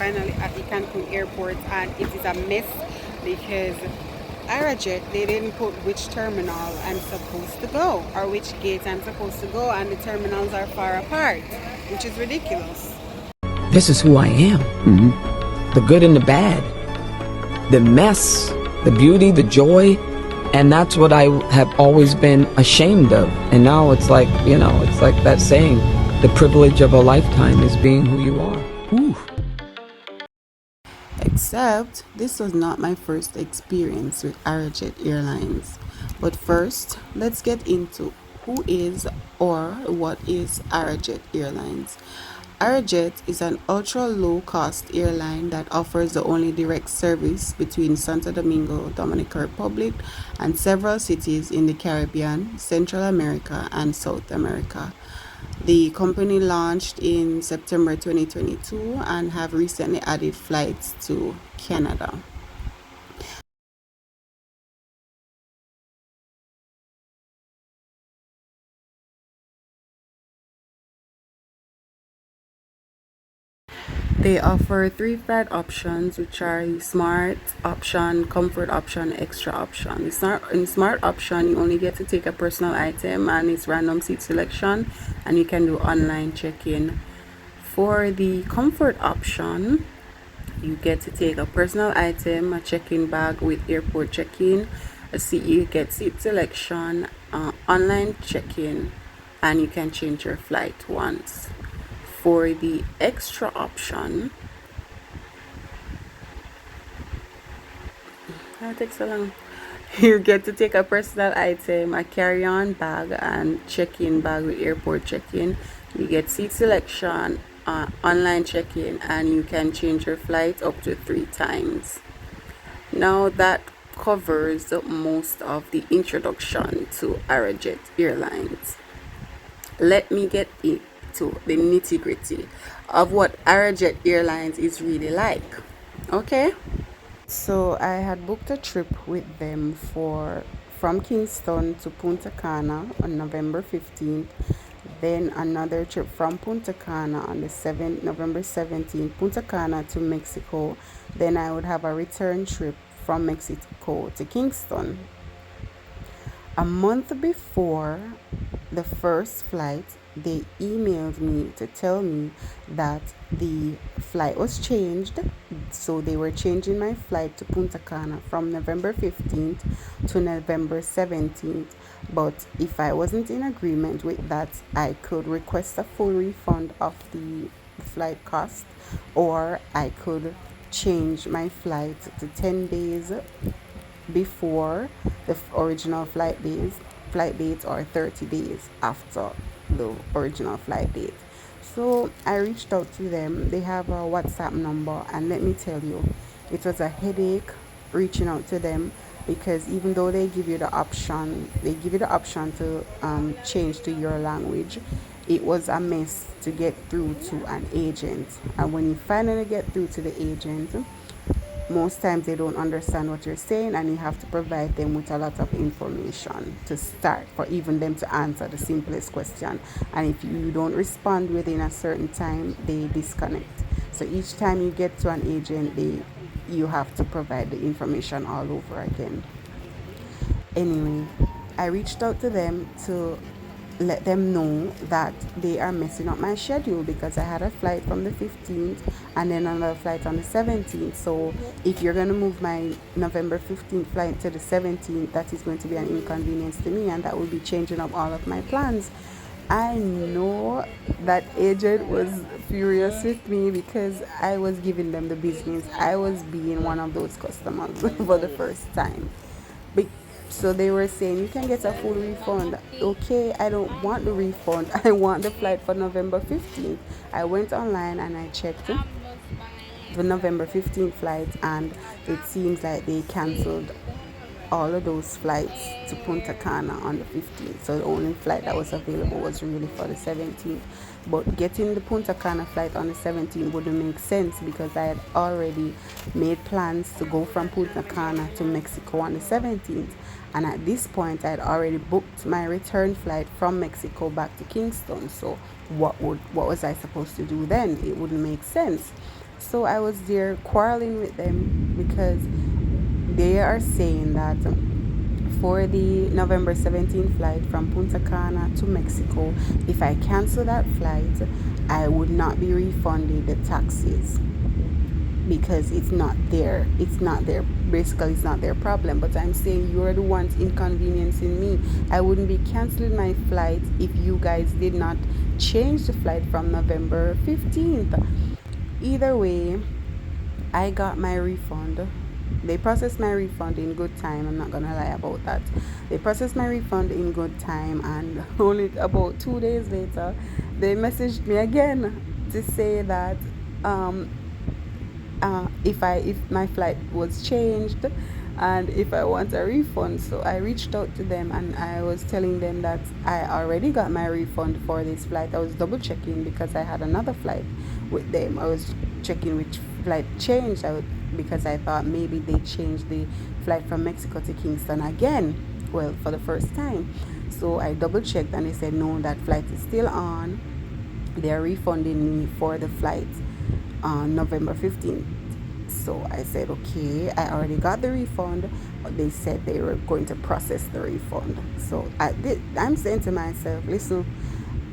finally at the Cancun airport, and it is a mess because Arajet, they didn't put which terminal I'm supposed to go or which gate I'm supposed to go, and the terminals are far apart, which is ridiculous. This is who I am. The good and the bad, the mess, the beauty, the joy. And that's what I have always been ashamed of. And now it's like, it's like that saying, the privilege of a lifetime is being who you are. Ooh. Except this was not my first experience with Arajet Airlines. But first, let's get into who is or what is Arajet Airlines. Arajet is an ultra-low-cost airline that offers the only direct service between Santo Domingo, Dominican Republic, and several cities in the Caribbean, Central America, and South America. The company launched in September 2022 and have recently added flights to Canada. They offer three flight options, which are the Smart option, Comfort option, Extra option. In Smart option, you only get to take a personal item and it's random seat selection, and you can do online check-in. For the Comfort option, you get to take a personal item, a check-in bag with airport check-in, you get seat selection, online check-in, and you can change your flight once. For the Extra option, that takes so long. You get to take a personal item, a carry-on bag, and check-in bag with airport check-in. You get seat selection, online check-in, and you can change your flight up to 3 times. Now that covers most of the introduction to Arajet Airlines. Let me get into the nitty-gritty of what Arajet Airlines is really like. Okay? So I had booked a trip with them from Kingston to Punta Cana on November 15th, then another trip from Punta Cana on the November 17th, Punta Cana to Mexico. Then I would have a return trip from Mexico to Kingston. A month before the first flight, they emailed me to tell me that the flight was changed. So they were changing my flight to Punta Cana from November 15th to November 17th. But if I wasn't in agreement with that, I could request a full refund of the flight cost, or I could change my flight to 10 days before the original flight date, or 30 days after the original flight date. So I reached out to them. They have a WhatsApp number, and let me tell you, it was a headache reaching out to them, because even though they give you the option to change to your language, it was a mess to get through to an agent. And when you finally get through to the agent, most times they don't understand what you're saying, and you have to provide them with a lot of information to start for even them to answer the simplest question. And if you don't respond within a certain time, they disconnect. So each time you get to an agent, you have to provide the information all over again. Anyway, I reached out to them to let them know that they are messing up my schedule, because I had a flight from the 15th and then another flight on the 17th. So if you're going to move my November 15th flight to the 17th, that is going to be an inconvenience to me, and that will be changing up all of my plans. I know that agent was furious with me because I was giving them the business. I was being one of those customers for the first time. So they were saying, you can get a full refund. Okay, I don't want the refund. I want the flight for November 15th. I went online and I checked the November 15th flight, and it seems like they cancelled all of those flights to Punta Cana on the 15th. So the only flight that was available was really for the 17th. But getting the Punta Cana flight on the 17th wouldn't make sense, because I had already made plans to go from Punta Cana to Mexico on the 17th. And at this point, I had already booked my return flight from Mexico back to Kingston. So what was I supposed to do then? It wouldn't make sense. So I was there quarreling with them because they are saying that for the November 17th flight from Punta Cana to Mexico, if I cancel that flight, I would not be refunded the taxes because it's not there. It's not there. Basically, it's not their problem. But I'm saying you're the ones inconveniencing me. I wouldn't be canceling my flight if you guys did not change the flight from November 15th. Either way, I got my refund. They processed my refund in good time. I'm not gonna lie about that. They processed my refund in good time, and only about 2 days later, they messaged me again to say that um, if my flight was changed and if I want a refund. So I reached out to them and I was telling them that I already got my refund for this flight. I was double checking because I had another flight with them. I was checking which flight changed because I thought maybe they changed the flight from Mexico to Kingston again, well, for the first time. So I double checked and they said no, that flight is still on. They're refunding me for the flight on November 15th. So I said, okay, I already got the refund, but they said they were going to process the refund. So I'm saying to myself, listen,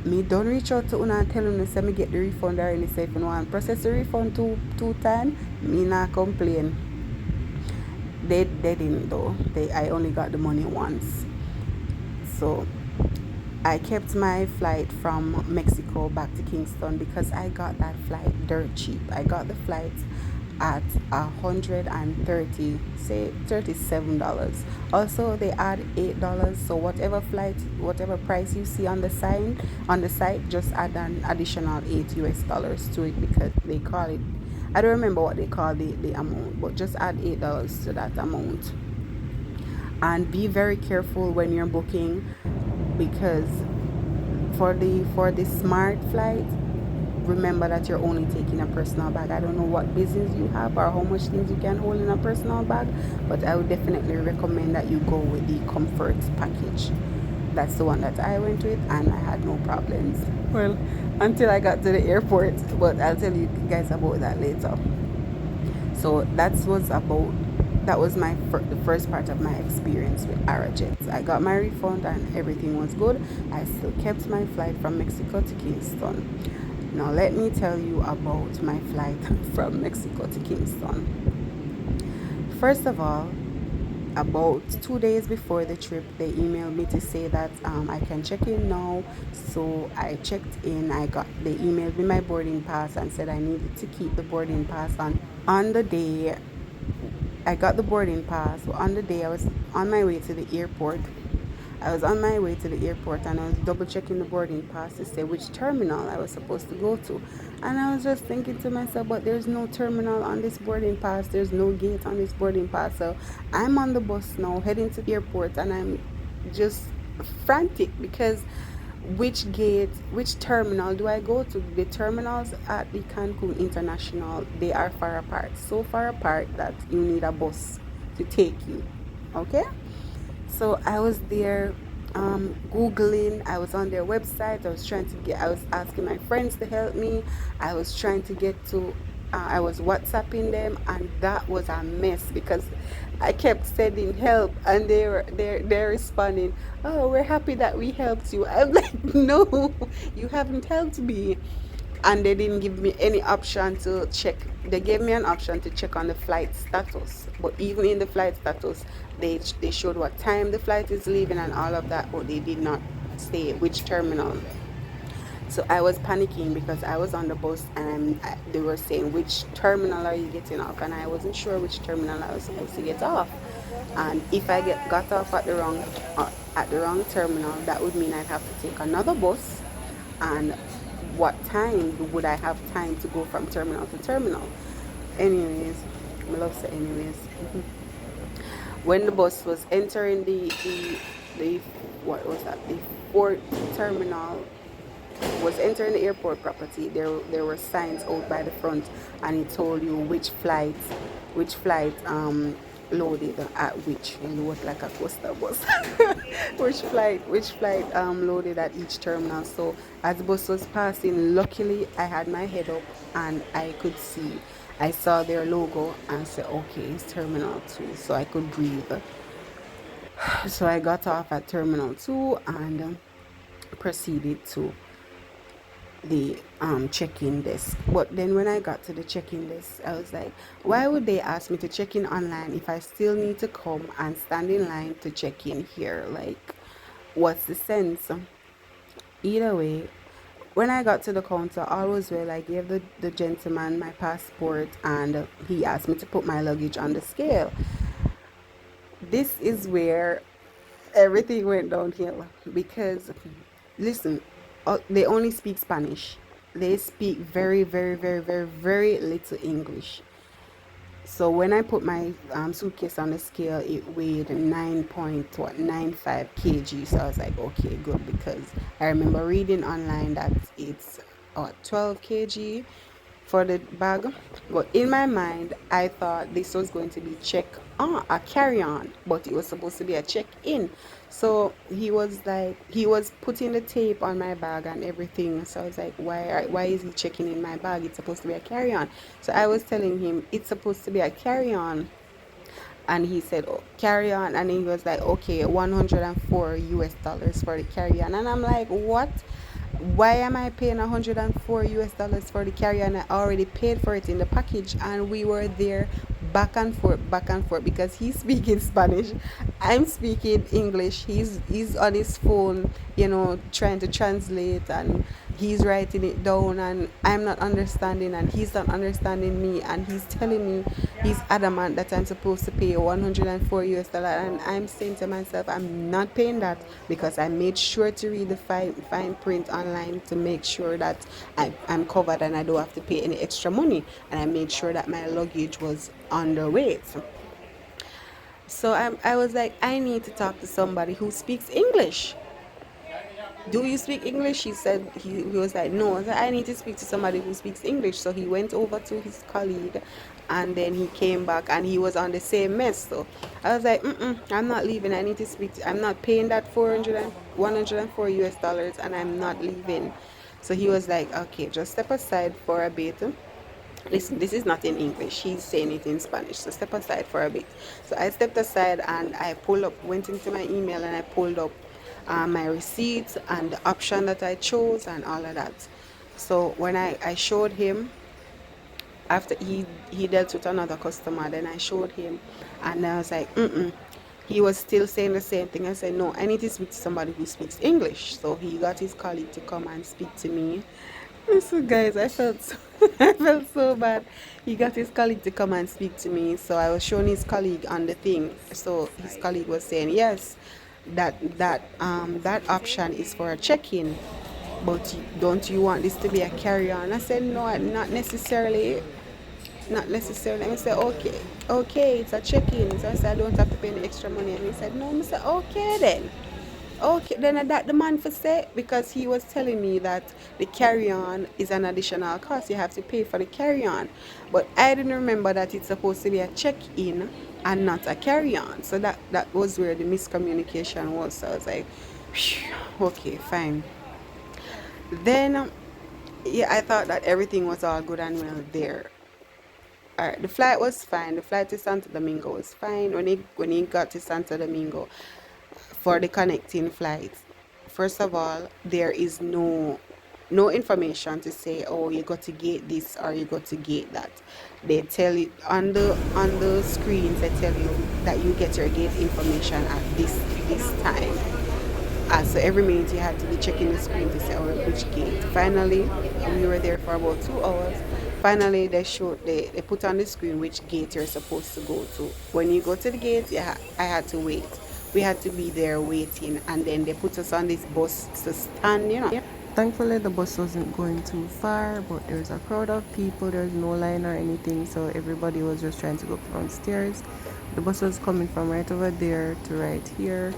me don't reach out to una and tell una say me get the refund already. Say if you want process the refund two times, me not complain. They didn't though. I only got the money once. So I kept my flight from Mexico back to Kingston because I got that flight dirt cheap. I got the flight at $130, say $37. Also, they add $8. So whatever price you see on the site, just add an additional $8 to it because they call it. I don't remember what they call the amount, but just add $8 to that amount. And be very careful when you're booking, because for the smart flight, remember that you're only taking a personal bag. I don't know what business you have or how much things you can hold in a personal bag, but I would definitely recommend that you go with the comfort package. That's the one that I went with and I had no problems, well, until I got to the airport, but I'll tell you guys about that later. So that was the first part of my experience with Arajet. I got my refund and everything was good. I still kept my flight from Mexico to Kingston. Now let me tell you about my flight from Mexico to Kingston. First of all, about 2 days before the trip, they emailed me to say that I can check in now. So I checked in. They emailed me my boarding pass and said I needed to keep the boarding pass on the day. I got the boarding pass. So on the day I was on my way to the airport. I was on my way to the airport and I was double checking the boarding pass to say which terminal I was supposed to go to. And I was just thinking to myself, but there's no terminal on this boarding pass. There's no gate on this boarding pass. So I'm on the bus now heading to the airport and I'm just frantic because which terminal do I go to? The terminals at the Cancun International, they are far apart. So far apart that you need a bus to take you. Okay? So I was there Googling. I was on their website. I was asking my friends to help me. I was trying to get to, I was WhatsApping them, and that was a mess because I kept sending help and they're responding, oh, we're happy that we helped you. I'm like, no, you haven't helped me. And they didn't give me any option to check. They gave me an option to check on the flight status, but even in the flight status, they showed what time the flight is leaving and all of that, but they did not say which terminal. So I was panicking because I was on the bus and they were saying, which terminal are you getting off? And I wasn't sure which terminal I was supposed to get off. And if I got off at the wrong terminal, that would mean I'd have to take another bus. And what time would I have time to go from terminal to terminal? Anyways, I love say anyways. When the bus was entering the what was that? The fourth terminal was entering the airport property. There were signs out by the front, and it told you which flight loaded at which load like a coaster bus. Which flight loaded at each terminal. So as the bus was passing, luckily I had my head up and I saw their logo and said, okay, it's terminal 2, so I could breathe. So I got off at terminal 2 and proceeded to the check-in desk. But then when I got to the check-in desk, I was like, why would they ask me to check in online if I still need to come and stand in line to check in here? Like, what's the sense? Either way, when I got to the counter, all was well. I gave the gentleman my passport and he asked me to put my luggage on the scale. This is where everything went downhill because, listen, they only speak Spanish. They speak very, very, very, very, very little English. So when I put my suitcase on the scale, it weighed 9.95 kg. So I was like, okay, good, because I remember reading online that it's 12 kg for the bag. But in my mind, I thought this was going to be a carry-on, but it was supposed to be a check-in. So he was putting the tape on my bag and everything. So I was like, why is he checking in my bag? It's supposed to be a carry-on. So I was telling him it's supposed to be a carry-on, and he said, oh, carry on. And he was like, okay, $104 for the carry on. And I'm like, what? Why am I paying $104 for the carry on? I already paid for it in the package. And we were there back and forth, because he's speaking Spanish, I'm speaking English. He's on his phone, trying to translate, and he's writing it down, and I'm not understanding, and he's not understanding me, and he's telling me he's adamant that I'm supposed to pay $104, and I'm saying to myself, I'm not paying that, because I made sure to read the fine print online to make sure that I'm covered and I don't have to pay any extra money, and I made sure that my luggage was underweight. So I was like, I need to talk to somebody who speaks English. Do you speak English? He was like, no. I said, I need to speak to somebody who speaks English. So he went over to his colleague, and then he came back, and he was on the same mess. So I was like, I'm not leaving. I need to I'm not paying that $104, and I'm not leaving. So he was like, okay, just step aside for a bit. Listen, this is not in English. He's saying it in Spanish. So step aside for a bit. So I stepped aside, and I went into my email, and I pulled up my receipts and the option that I chose and all of that. So when I showed him, after he dealt with another customer, then I showed him, and I was like, he was still saying the same thing. I said, no, I need to speak to somebody who speaks English. So he got his colleague to come and speak to me. Listen, guys, I felt so bad. He got his colleague to come and speak to me. So I was showing his colleague on the thing. So his colleague was saying, yes, that option is for a check-in, but don't you want this to be a carry-on? I said, no, not necessarily. I said, okay, it's a check-in. So I said, I don't have to pay any extra money. And he said, no. I said, okay then. Okay, then that the man for say, because he was telling me that the carry-on is an additional cost. You have to pay for the carry-on. But I didn't remember that it's supposed to be a check-in and not a carry-on. So that was where the miscommunication was. So I was like, okay, fine. Then, I thought that everything was all good and well there. Alright, the flight was fine. The flight to Santo Domingo was fine. When he got to Santo Domingo, for the connecting flights, first of all, there is no information to say, oh, you got to gate this or you got to gate that. They tell you on the screens, they tell you that you get your gate information at this time. So every minute you had to be checking the screen to say, oh, which gate. Finally, we were there for about 2 hours. Finally, they put on the screen which gate you're supposed to go to. When you go to the gate, I had to wait. We had to be there waiting, and then they put us on this bus to stand. Thankfully, the bus wasn't going too far, but there's a crowd of people. There's no line or anything, so everybody was just trying to go up downstairs. The bus was coming from right over there to right here,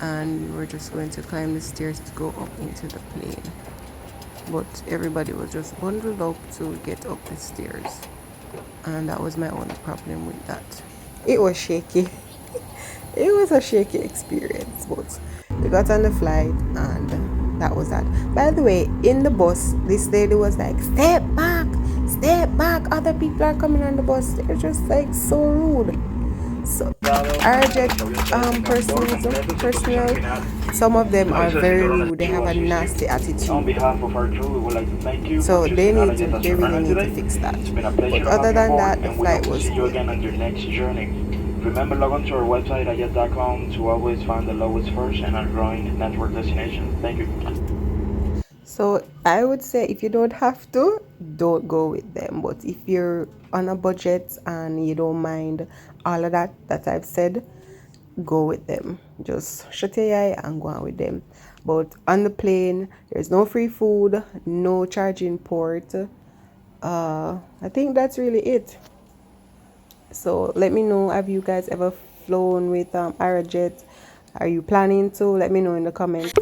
and we're just going to climb the stairs to go up into the plane. But everybody was just bundled up to get up the stairs, and that was my only problem with that. It was shaky. It was a shaky experience, but we got on the flight and that was that. By the way, in the bus, this lady was like, step back, other people are coming on the bus. They're just like so rude. So Arajet personnel, some of them are very rude. They have a nasty attitude. On behalf of our crew, we would like to thank you. So for they choosing they really need to fix that. It's been a pleasure But other having you than on that, the and we hope flight to was see you good. again on your next journey. Remember, log on to our website arajet.com to always find the lowest first and our growing network destination. Thank you. So I would say if you don't have to, don't go with them. But if you're on a budget and you don't mind all of that I've said, go with them. Just shut your eye and go on with them. But on the plane, there's no free food, no charging port. I think that's really it. So let me know, have you guys ever flown with Arajet? Are you planning to? Let me know in the comments.